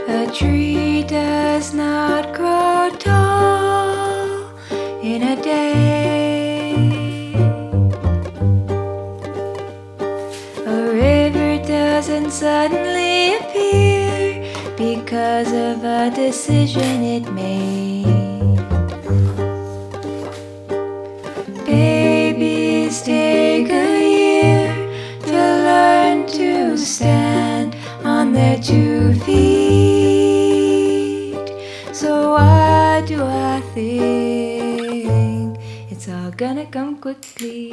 A tree does not grow tall in a day. A river doesn't suddenly appear because of a decision it made. Babies take a year to learn to stand on their 2 feet. So why do I think it's all gonna come quickly?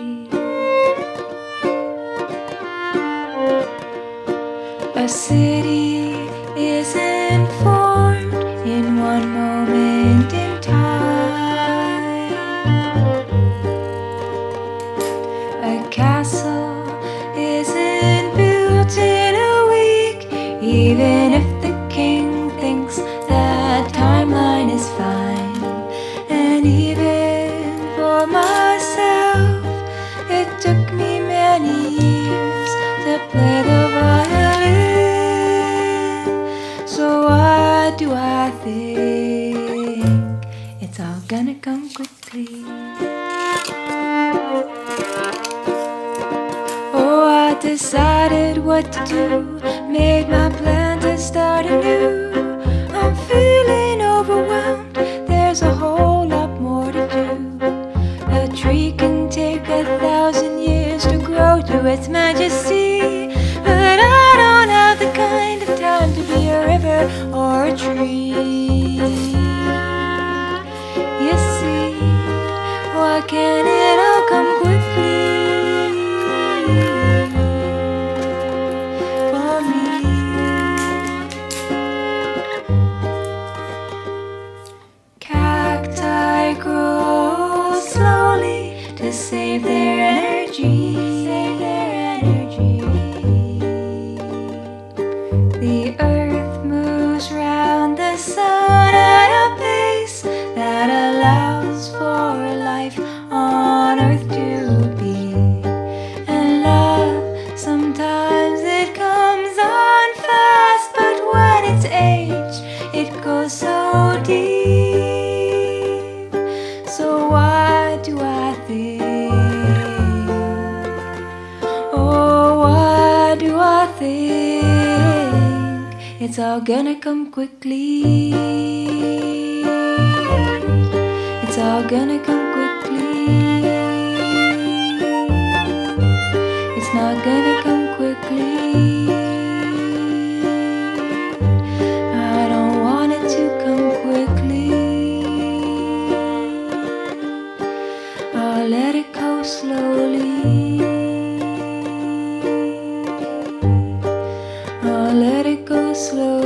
A city isn't formed in one moment in time. A castle isn't built in a week, even if the king thinks that timeline is fine. And even for myself, it took me many years to play the violin. So why do I think it's all gonna come quickly? Oh, I decided what to do, made my plan to start anew. I'm feeling overwhelmed, there's a whole lot more to do. A tree can take 1,000 years to grow to its majesty, but I don't have the kind of time to be a river or a tree. You see, why can't it all come quickly for me? Cacti grow slowly to save their energy. The earth moves round the sun at a pace that allows for life on earth to beat. And love, sometimes it comes on fast, but when it's aged, it goes so deep. So why do I think? Oh, why do I think it's all gonna come quickly? It's all gonna come quickly. It's not gonna come quickly. I don't want it to come quickly. I'll let it go slowly. I'll let it go slowly.